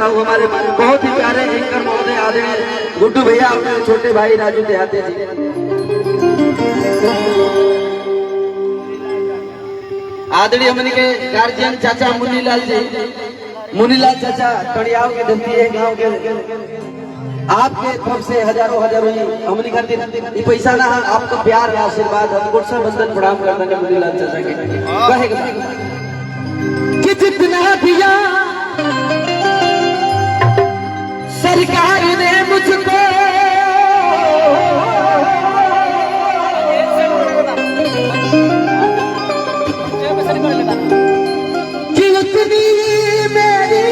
करता हूँ हमारे बहुत ही प्यारे एंकर महोदय आदरणीय गुड्डू भैया, अपने छोटे भाई राजू देहाती जी, आदरणीय हमने के गार्जियन चाचा मुनीलाल जी, मुनीलाल चाचा टड़ियाव के धरती है गांव के, आपके तरफ से हजारों हजारों हमने खातिर ये पैसा ना आपका प्यार आशीर्वाद हम गुरसा बंधन प्रणाम करते हैं मुनीलाल चाचा के कहेगा कि जितना दिया सरकार ने मुझको कि उतनी मेरी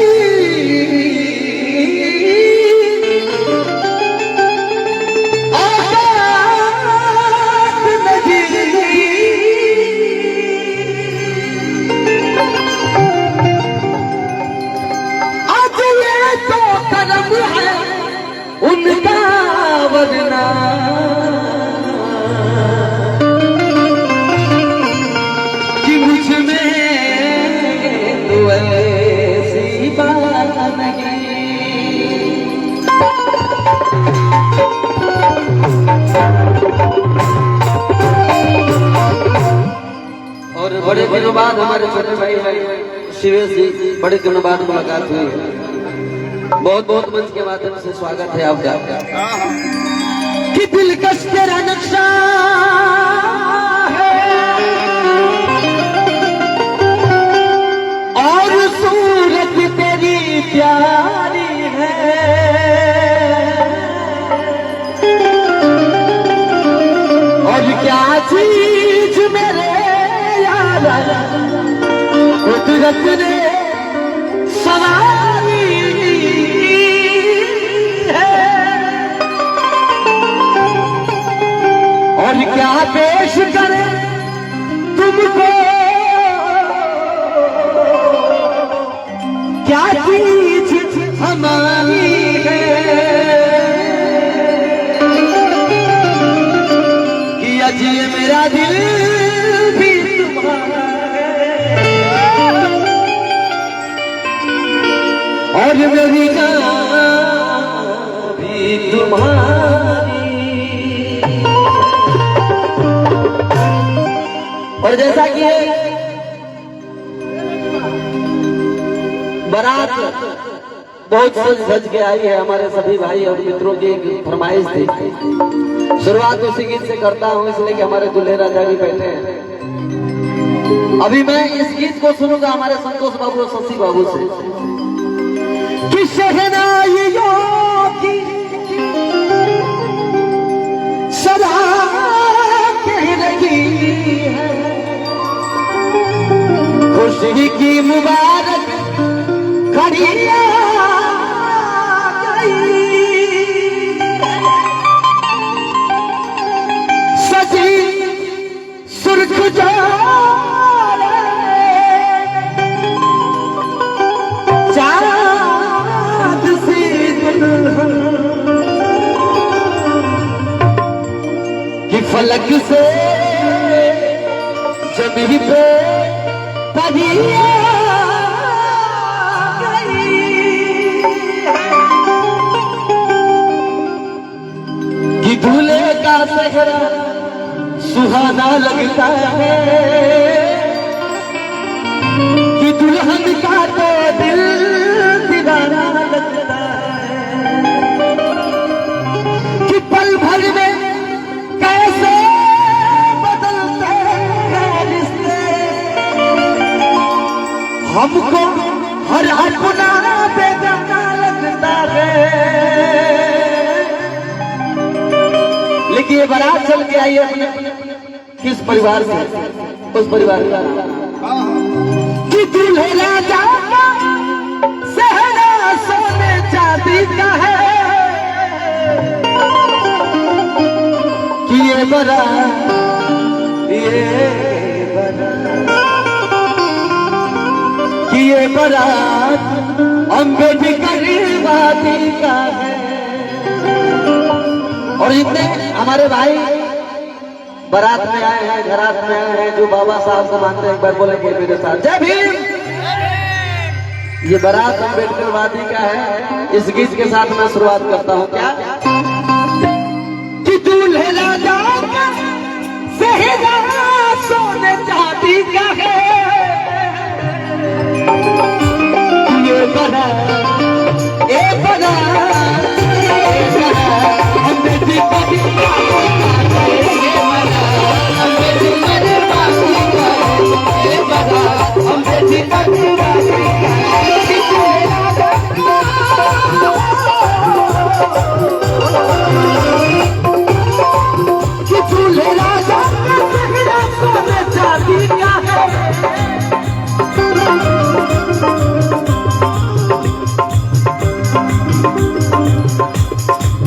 उनका वरना कि मुझ में तो ऐसी बात नहीं। और बड़े दिनों बाद हमारे छोटे भाई शिवेश जी, बड़े दिनों बाद मुलाकात हुई है, बहुत बहुत मंच के माध्यम से स्वागत है आपका। कि दिलकश तेरा नक्शा है और सूरत तेरी प्यारी है, और क्या चीज मेरे यार कुदरत ने सवारी और क्या पेश करे तुमको, क्या चीज हमारी है कि आज ये मेरा दिल भी तुम्हारा है और मेरी जान भी तुम्हारी। और जैसा कि बारात बहुत सज सज के आई है, हमारे सभी भाई और मित्रों की एक फरमाइश थी, शुरुआत उसी गीत से करता हूं इसलिए कि हमारे दूल्हे राजा भी बैठे हैं। अभी मैं इस गीत को सुनूंगा हमारे संतोष बाबू और शशि बाबू से कि शहनाइयों की सदा कह रही है, खुशी की मुबारक घड़ी आ गई, सजी सुर्ख चाँद सी दुल्हन कि फलक से जमीन पे परिया गई, कि दूल्हे का सेहरा सुहाना लगता है, कि दुल्हन का तो दिल दीवाना लगता है, कि पल भर में कैसे बदलते हैं रिश्ते, हमको हर अपना बेगाना लगता है। लेकिन ये बारात चल के आई है किस परिवार से, उस परिवार का कि दूल्हे राजा का सहरा सोने चांदी का है, कि ये बारात कि ये बारात अम्बेडकर वादी का है। और जितने हमारे भाई बारात में आए हैं, घरात में आए हैं, जो बाबा साहब को मानते हैं, एक बार बोलेंगे मेरे साथ जय भीम। ये बारात अम्बेडकर वादी का है। इस गीत के साथ मैं शुरुआत करता हूँ। क्या कि दूल्हे राजा सहरा सोने चांदी का है, ये बना ए बना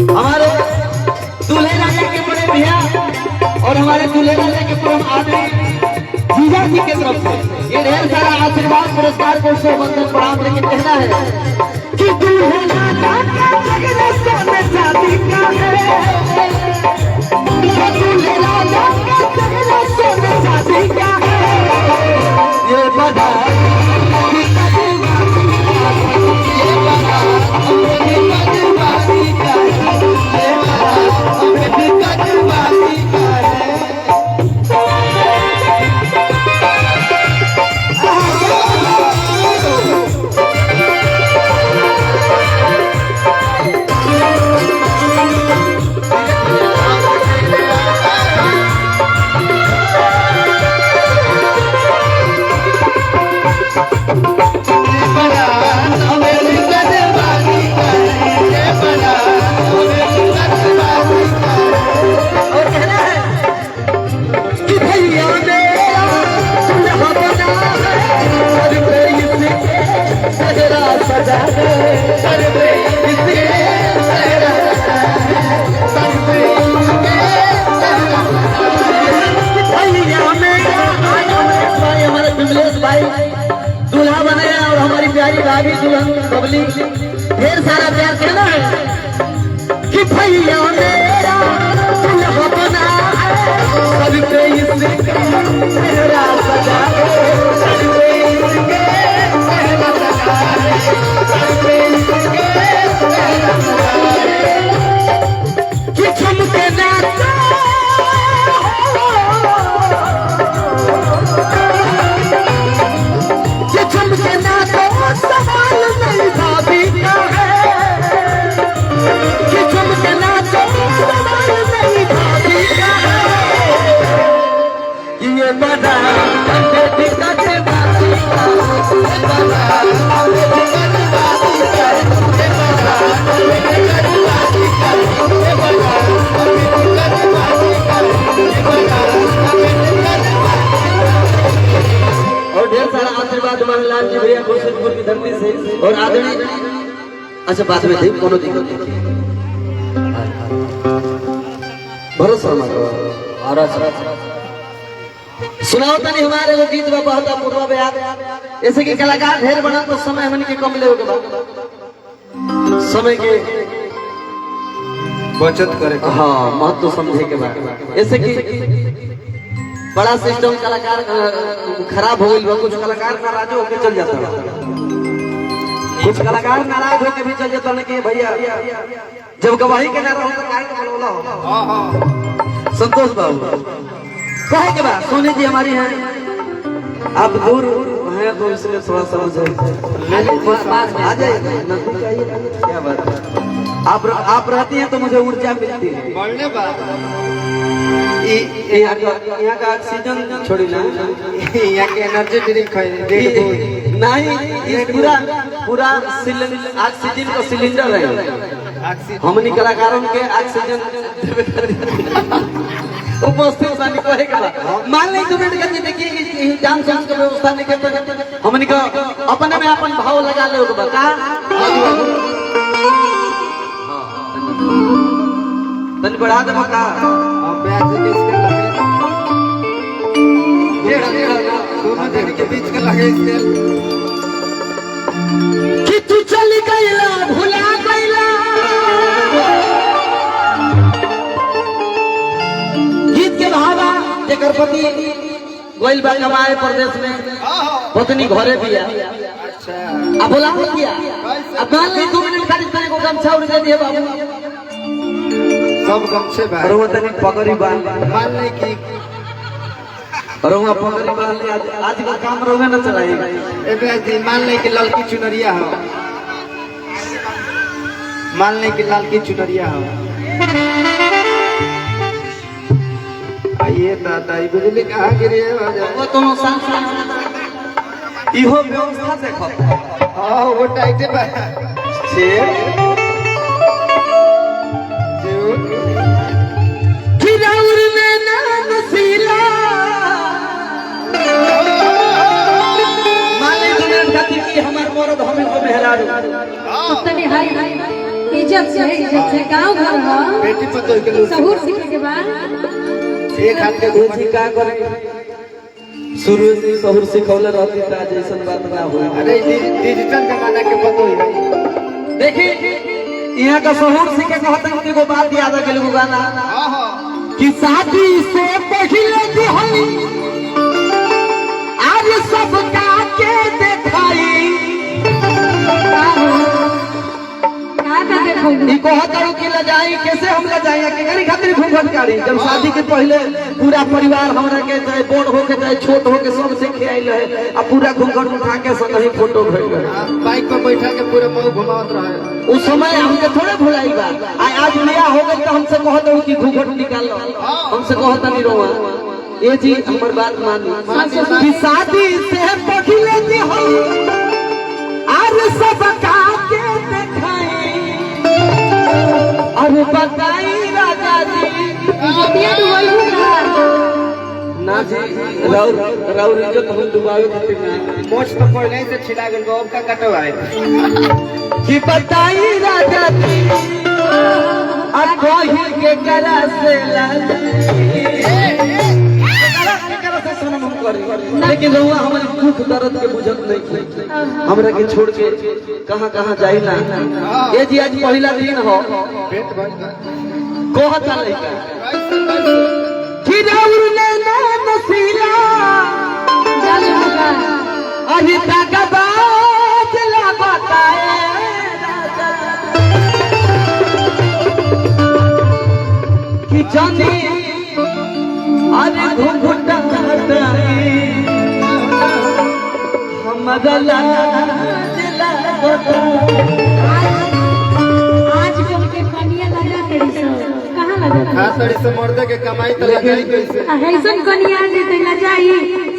हमारे दूल्हे राजा के बड़े भैया और हमारे दूल्हे राजा के परम आदरणीय जीजा जी के तरफ से ये ढेर सारा आशीर्वाद पुरस्कार को बंधन प्रणाम लेके कहना है कि दूल्हे राजा का सोने चांदी का है, दूल्हे राजा का सोने चांदी का है, ये बड़ा दूल्हा बनाया और हमारी प्यारी भाभी दुल्हन बबली ढेर सारा प्यार कहना है कि भैया मेरा दुल्हा बना सब पे इसके मेरा सजा सब पे इसके मेरा सजा सब पे इसके मेरा सजा कि चमके नाचा सवाल नहीं भाभी का है, कि चमके नाचो सवाल नहीं भाभी का है, ये बड़ा बेटी का बाती का, ये बड़ा बेटी का बाती का, ये बड़ा बेटी का बाती का, ये बड़ा बेटी का बाती का, ये बड़ा बेटी का और ढेर सारा आशीर्वाद लाल जी भैया खुर्शीदपुर की धरती से और आदरणीय। अच्छा बात में थी कोनो दिक्कत नहीं भरोसा सुनाओ तनी हमारे वो गीत में बहुत पूर्वा में याद ऐसे कि कलाकार ढेर बना तो समय हमन के कम ले समय के बचत करे। हाँ महत्व समझे के बाद ऐसे कि बड़ा सिस्टम कलाकार खराब हो गई, कुछ कलाकार नाराज होकर चल जाता है, कुछ कलाकार नाराज होकर भी चल जाता है कि भैया जब गवाही के नारा होता है संतोष बाबू कहे के बाद सोनी जी हमारी हैं, आप दूर हैं तो इसलिए थोड़ा समझ आ जाइए नजदीक आइए। क्या बात है, आप रहती हैं तो मुझे ऊर्जा मिलती है। यहाँ का ऑक्सीजन छोड़ी ना, यहाँ के एनर्जी ड्रिंक नहीं पूरा ऑक्सीजन का सिलेंडर है, हमनी कलाकारों के ऑक्सीजन उपस्थित मान ली तुम देखिए जान समझ के व्यवस्था नहीं करते हमनी का अपने में अपन भाव लगा ले बता तन बढ़ा दे मका दोनों के बीच के लगे कि तू चल गईला भुला गईला गीत के भावा जेकर पति गोइल बा कमाए प्रदेश में पत्नी घरे भी है। अच्छा अब बोला किया अब मान ली 2 मिनट खाली तेरे को गमछा उड़ दे दिए बाबू सब गमछे बा रोवा तनी पगड़ी बांध मान ले कि रोवा पगड़ी बांध ले आज का काम रोवे न चलाएगा एबे आज मान ले कि ललकी चुनरिया हो मान ले कि ललकी चुनरिया हो आइए दादा ई बिजली कहां गिरी है वो दोनों सांस इहो व्यवस्था देखो हां वो टाइटे बा शेर गिराउर में ना नसीला माले दुनिया खातिर की हमार मर्द हमें को मेहरारू तनी हाय इज्जत से गांव घर हो बेटी पतो के लोग सहूर सीखे के बाद एक हाथ के जी का करे शुरू से सहूर सिखौले रहती था जैसन बात ना हो अरे डिजिटल जमाना के पतो ही देखिए यहाँ का सहूर सीखे कहते हैं को बात याद आ गई गाना हां हां कि शादी से पहले भी हई आज सब का के दिखाई का देखो ई कहतरो कि लजाई कैसे हम लजाई के करी खातिर घूंघट काढ़ी जब शादी के पहले पूरा परिवार हमरा के चाहे बड़ हो के चाहे छोट हो के सब से खियाइल है आ पूरा घूंघट उठा के संग ही फोटो भेज रहे बाइक पर बैठा के पूरे मुंह घुमावत रहे उस समय हमके थोड़े भुलाई बा आज बियाह हो गई तो हमसे कहत हो कि घूंघट निकाल लो हमसे कहता नहीं रोवा ये जी हमर बात मानी कि शादी से पहले भी हई आज सब का के दिखाई अरे बताई राजा जी मोतिया डुबल हो ना जी राउर इज्जत हम डुबावे खातिर ना मोच तो पहले से छिला गेल अब का कटवाए कि बताई राजा जी अब कोई के करा से लेकिन रहुआ हमारे दुख दर्द के बुझत नहीं हमरा के छोड़ के कहां कहां जाई ना ये जी आज पहला दिन हो पेट भर कहता लइका कि राउर ने ना नसीला जाले होगा अभी तक बात लागता है कि जाने अरे घुंघटा हटाई हमारा लाज लागता आज कल के कनिया लगा तेरी सो कहां लगा हां तड़ी से मर्दे के कमाई तो लगाई कैसे ऐसन कनिया जे तैला जाई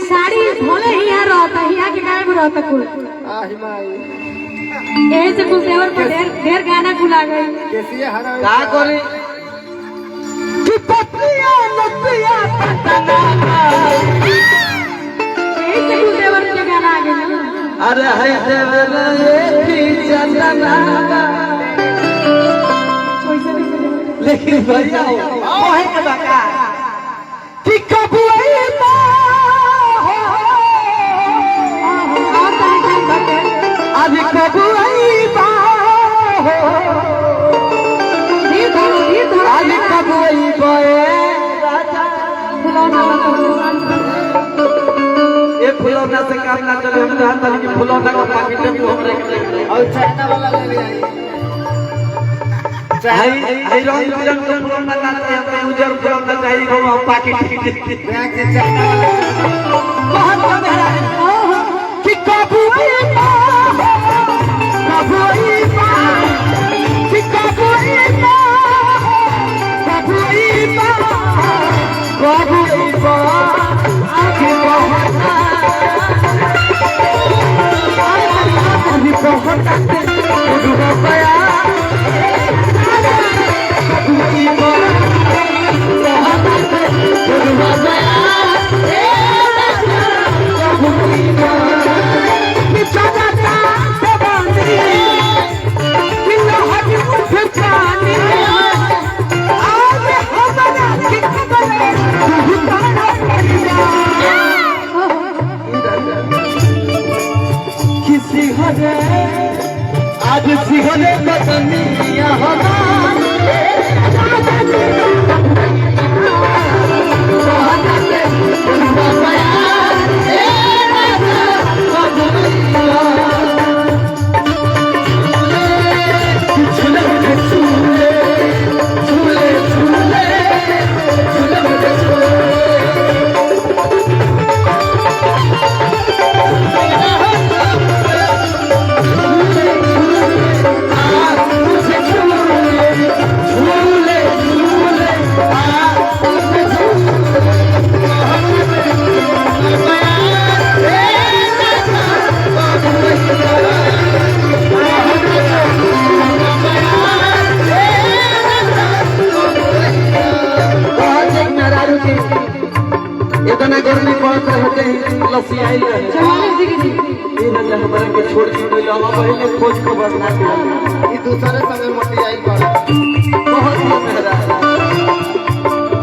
साड़ी भले हिया रहता हिया के गायब रहता कुल आही माई एही से कुल देवर पर ढेर गाना खुला गई कैसे हरा का करे कि पतिया नतिया पतना एही से कुल देवर के गाना आ गई ना अरे है देवना एक चंदना लेकिन भैया कहे के बका कि कब आई बा और तनी टाइम बटे अभी कब आई बा धीर धरो अभी कब आई बा राजा फुलौना ये फुलौना से काम ना चले हम हाथ वाली की फुलौना का पैकेट में हमरे के और चाइना वाला ले ले आई रंग बिरंग के फुलौना ना चाहिए उजर फुलौना चाहिए हम पैकेट बैग से चाइना वाला बहुत मेरा कि कब आई बा कब आई बा कि कब आई बा कब आई बा कब आई बा आगे बहुत अभी बहुत डूबा गया डूबा किसी हरे आज सिहरे बदनिया आइल रहे चौवालीस डिग्री ई राजा हमरा के छोड़ के गइल हम पहले खोज खबर ना के ई दूसरे संगे मोटी आई पर बहुत मेहरा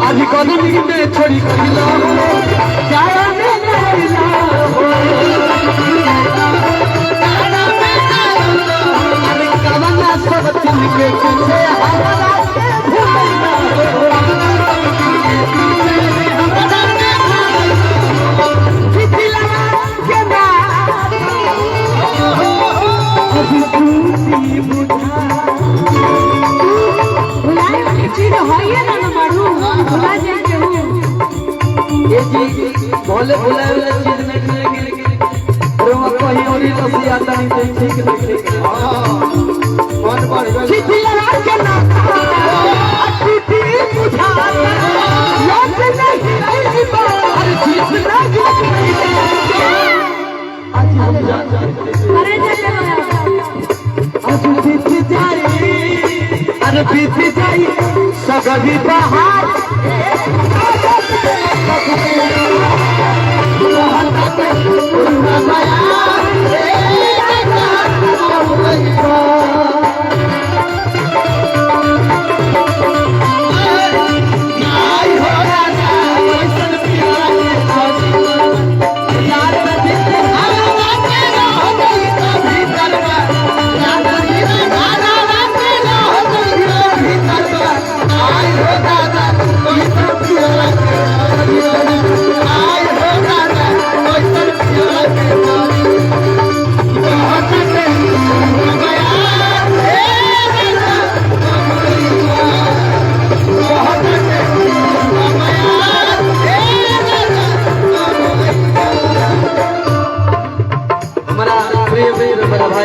आज कदम में छोड़ी खिला जाया में लैला हो अरे कवना सब तिल के पीछे हमरा के भूलना भोले भोले वाला चीज नहीं मिलेगी रोमा कहीं और ही लसी आता नहीं तो ठीक नहीं मन बढ़ गई चिट्ठी लगा के ना चिट्ठी बुझाता लोग नहीं अरे चीज आज हम अरे आज बीती जाई अरे बीती जाई सगरी बहार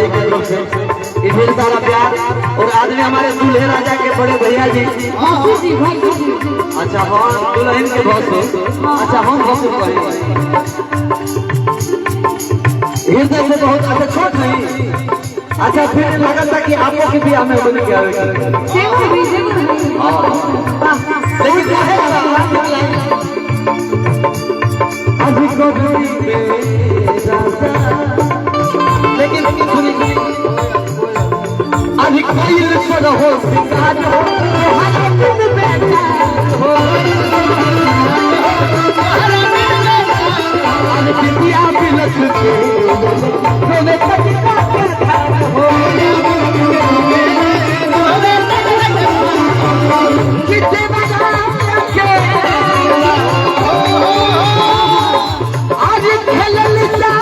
ढेर सारा प्यार और आज भी हमारे दूल्हे राजा के बड़े भैया जी अच्छा हाँ दुल्हन के बहुत अच्छा हम बहुत हृदय से बहुत अच्छा छोट नहीं अच्छा फिर लगा था कि आपको की भी हमें बोले क्या लेकिन अभी को लेकिन सुनिए अधिक कोई छोड़ हो सिंगार हो हर दिन बैठा हो अरे बिटिया बिलख के रोने पटिका बैठा हो कितने बजा के आज खेलल जा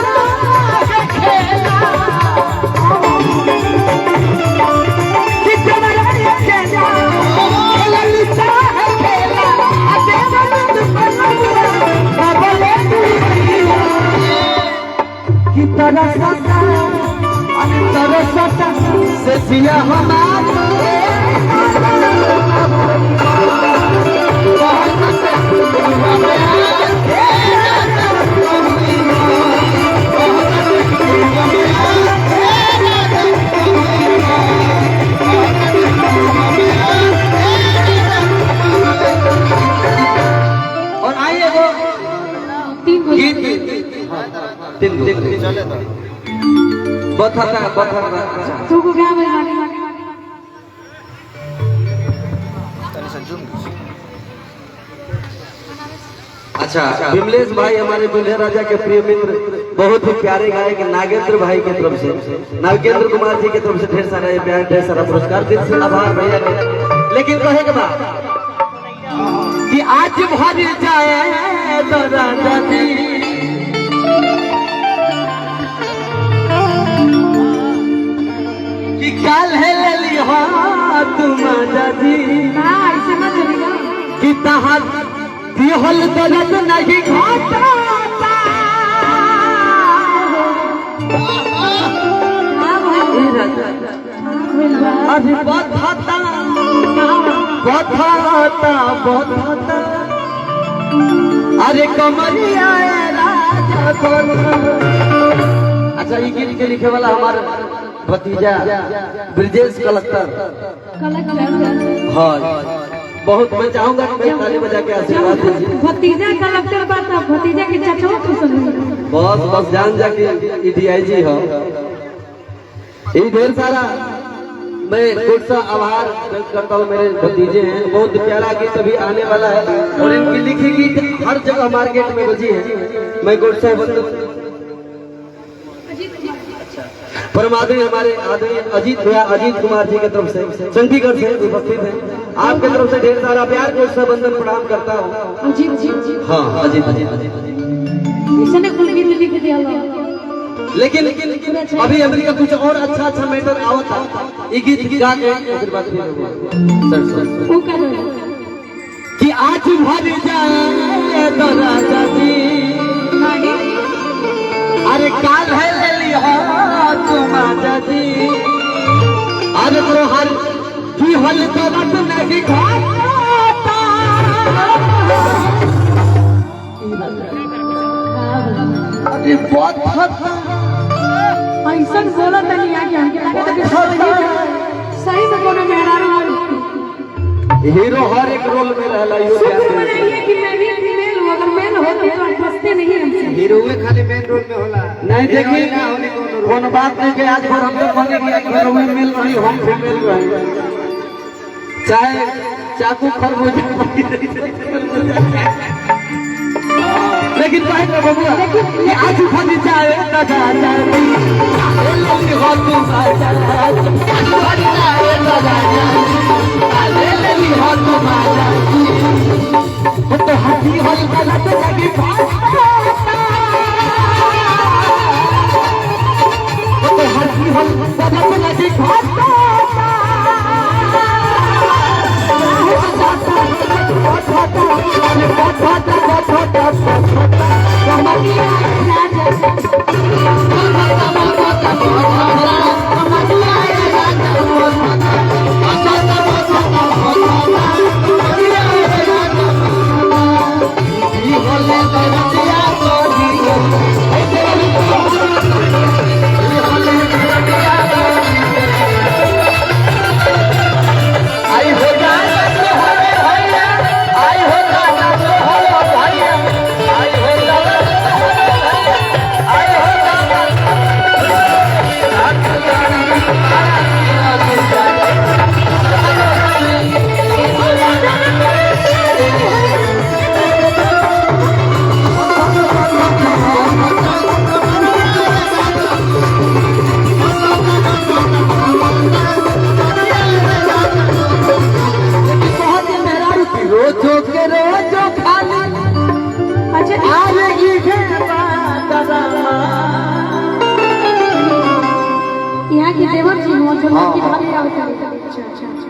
खेला तरसता से सिया हमारा और आइए वो तीन चले तो तू को क्या बोल अच्छा विमलेश भाई हमारे दूल्हे राजा के प्रिय मित्र बहुत ही प्यारे गायक नागेंद्र भाई की तरफ से नागेंद्र कुमार जी की तरफ से ढेर सारा प्यार ढेर सारा पुरस्कार दिल से आभार भैया लेकिन कहे के बाद कि आज भर जाए तो राजा जी कि कल है ले लिया तुम राजा जी ऐसे मत बोलिएगा कि तहार दिहल दर्द नहीं घाटा अभी बधाता अरे कमरिया राजा अच्छा ये गीत के लिखे वाला हमारा भतीजा ब्रिजेश कलेक्टर हाँ बहुत मैं चाहूंगा कि मैं ताली बजा के आशीर्वाद दीजिए भतीजा कलेक्टर बात भतीजा के चाचा को सुन बस बस जान जा कि DIG हो। ये ढेर सारा मैं खुद सा आभार व्यक्त करता हूँ। मेरे भतीजे हैं, बहुत प्यारा गीत अभी आने वाला है और इनकी लिखी गीत हर जगह मार्केट में बजी है। मैं गुड से परमादरी हमारे आदरणीय अजीत भैया अजीत कुमार जी की तरफ से चंडीगढ़ से उपस्थित हैं। आपके तरफ से ढेर सारा प्यार को बंधन प्रणाम करता हूँ। हाँ अजीत इसने कुल गीत लिख दिया लेकिन अभी अमेरिका कुछ और अच्छा मैटर आवत था। ये गीत गा के फिर बात वो कर कि आज भर जाए तो राजा जी अरे काल है ले लिया तुम आजा जी अरे तो हर की हल तो रत नहीं खाता अरे बहुत ऐसा बोला था नहीं आगे हमके लगा था सही से कोनो मेहरारू हीरो हर एक रोल में रहला यो ये कि मैं भी फीमेल हूं अगर मेल होती तो आप बसते नहीं हमसे हीरो में खाली मेन रोल में होला नहीं देखिए कौन बात नहीं कि आज भर हम लोग बने कि हीरो में मिल रही हम फीमेल रहे चाहे चाकू खरबूज लेकिन पहले बबुआ ये आज फल जाए दादा जाए ले हो तू बाजा आज फल जाए दादा जाए ले हो तू बाजा तो हाथी हल गलत लगी तो हाथी हल गलत लगी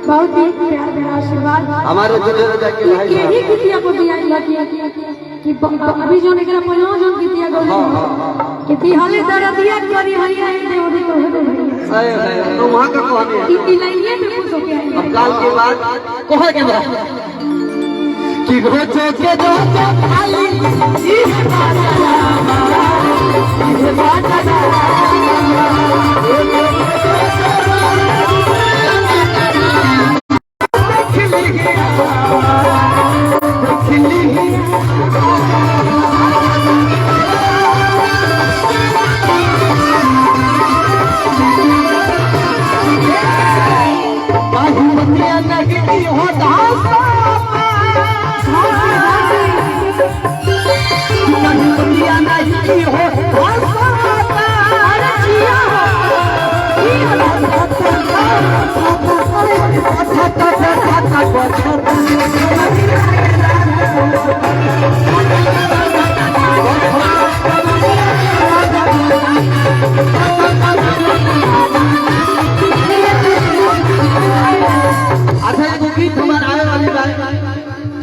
बहुत ही प्यार मेरा आशीर्वाद हमारे दुल्हे राजा के भाई यही कितिया को दिया कि अभी जो निकला पहले जो कितिया को किति हाले दरा दिया करी हरिया ही दे ओदी को सही है तो वहां का कहानी है किति लाइए पे खुश हो गया अब काल के बाद कहे के बाद कि रोजो के दो खाली इस बात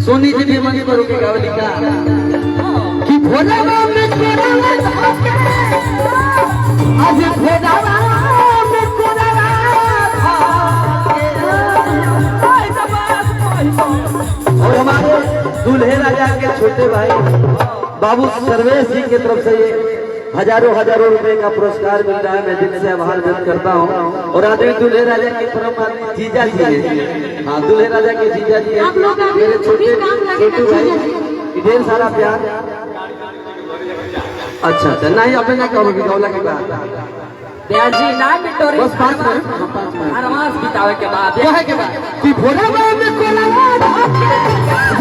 सोनी जी भी मनी पर रुके गावली का कि भोला में तेरा आज भोला में तेरा और हमारे दूल्हे राजा के छोटे भाई बाबू सर्वेश जी की तरफ से ये हजारों रुपए का पुरस्कार मिल रहा है। मैं दिल से आभार व्यक्त करता हूँ। और आदमी दूल्हे राजा के परम जीजा जी है। हाँ दूल्हे राजा के जीजा जी है मेरे छोटे भाई ढेर सारा प्यार अच्छा अच्छा नहीं अबे ना कहो बिगौला के बाद ब्याजी ना बिटोरी बस 5 मिनट 5 मिनट आराम बितावे के बाद क्या है के बाद कि भोला में कोला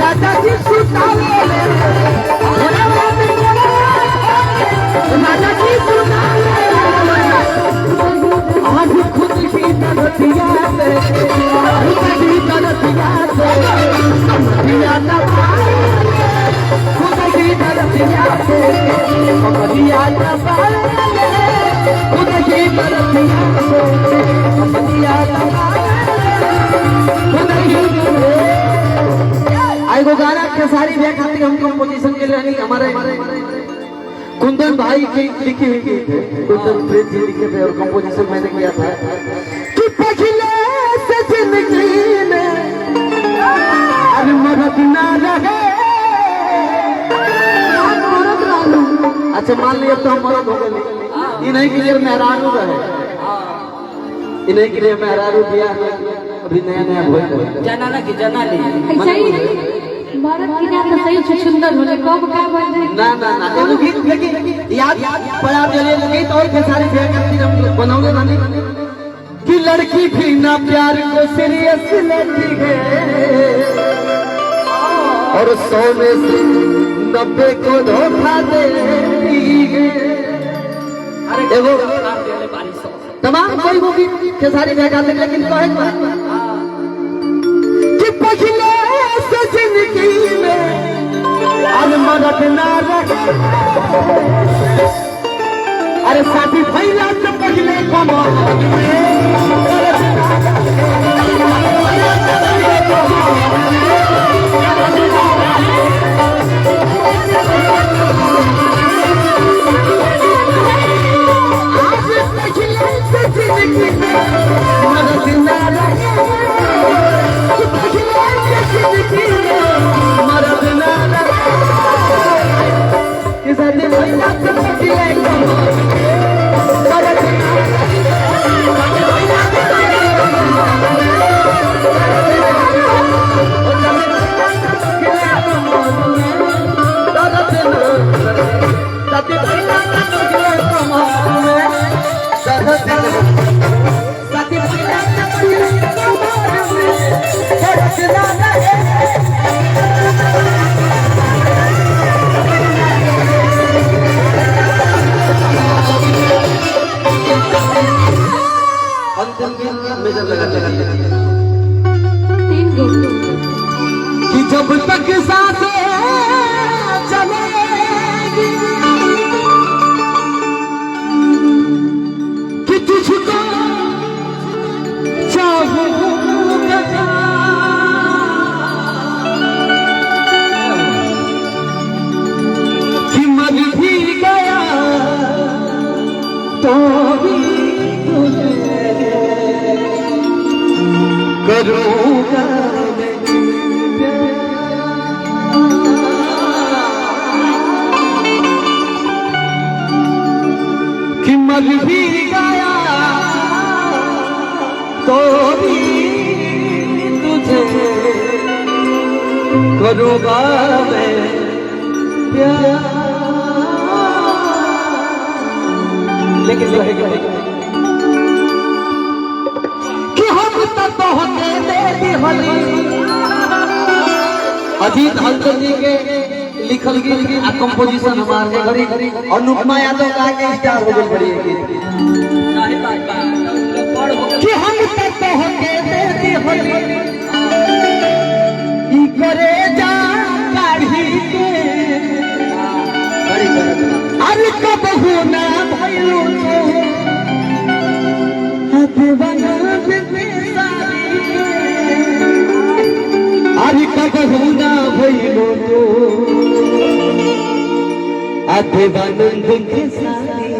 दादा जी सुतावे भोला में कोला दादा जी सुतावे आज खुद की तरतिया से खुद की तरतिया से समझिया ना पाए खुद की तरतिया से समझिया ना पाए खुद की तरतिया से समझिया ना पाए खुद की आएगो गाना खेसारी भैया खातिर हम कंपोजिशन के लिए नहीं हमारे कुंदन भाई की लिखी हुई गीत है कुंदन प्रीत जी लिखे थे और कंपोजिशन मैंने किया था कि पहले से जिंदगी में अरे मरद ना रहे अच्छा मान लिया तो हम मरद हो गए इन्हीं के लिए मेहरारू रहे इन्हीं के लिए मेहरारू दिया अभी नया नया भोज जनाना की जनाली ऐसा ही भारत की ना तो सही सुंदर होले कब का बन ना ना ना एगो गीत लेकिन याद पड़ा चले गीत और खेसारी भैया खातिर हम बनाऊंगे ना कि लड़की भी ना प्यार को सीरियस लेती है और 100 में से 90 को धोखा देती है अरे एगो बारिश तमाम कोई वो गीत खेसारी भैया खातिर लेकिन कहे कि पहले से जिंदगी में अरे मदद ना रहे अरे साथी भैया से पहले मेजर लगाते हैं 3 गीत कि जब तक सांसें चलेगी कि तुझको चाहूंगा कि मर भी गया तो भी तुझे करूंगा कि मर भी गया तो भी तुझे करूंगा मैं प्यार लेकिन कि हम तो होते दे होली अजीत हलचल जी के लिखल गीत आ कंपोजिशन हमारे घरी अनुपमा यादव का के स्टार हो गई बड़ी सही बात बा लोग बड़ हो कि हम तो होते दे होली ई करे जा काढ़ी के अरे कब होना भइलो दीवाना अरे कब होना भइलो तो देवानंद के साथी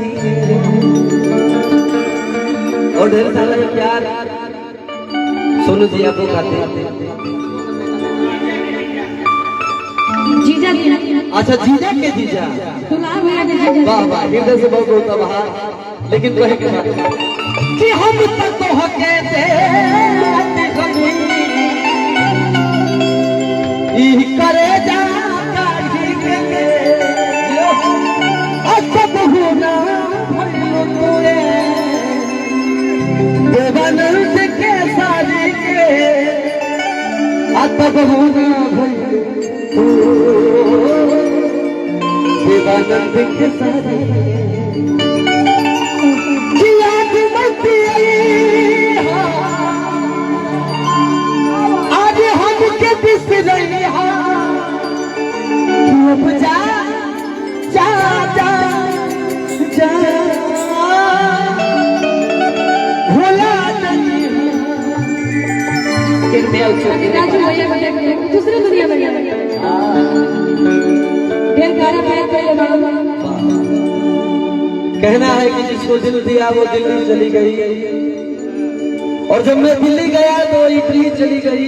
और ढेर सारा प्यार सोनू जी आपको खाते जीजा जी अच्छा जीजा के जीजा दुल्हा भैया के जीजा वाह वाह हृदय से बहुत बहुत आभार लेकिन कहे के बात कि हम तक हो के दे ई करे जा काढ़ी के तब होना भई देवानंद के सारे याद मत आज हम के बिसरई अब जा जा जा जा भोला नहीं कृपया उच्च राजू भैया को दूसरे दुनिया में गया ढेर गाना गाया पहले कहना है कि जिसको दिल दिया वो दिल्ली चली गई और जब मैं दिल्ली गया तो इटली चली गई।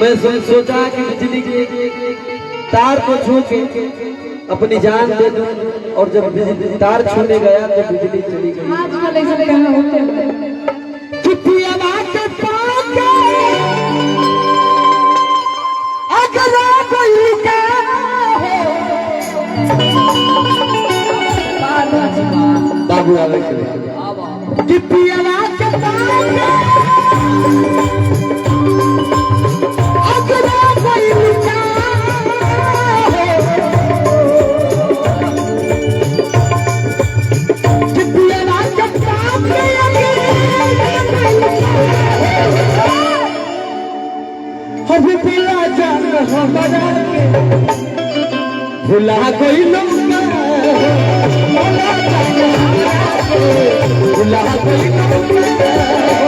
मैं सोचा कि बिजली के तार को छू के अपनी जान दे दूं और जब तार छूने गया तो बिजली चली गई। आजकल ऐसा कहना होते हैं चिट्ठी आवाज पाके अगर कोई का बाबू आवे चिट्ठी आवाज पाके अगर कोई का चिट्ठी आवाज पाके अभी भुला जान हमारा भुला कोई लोग भुला कोई लोग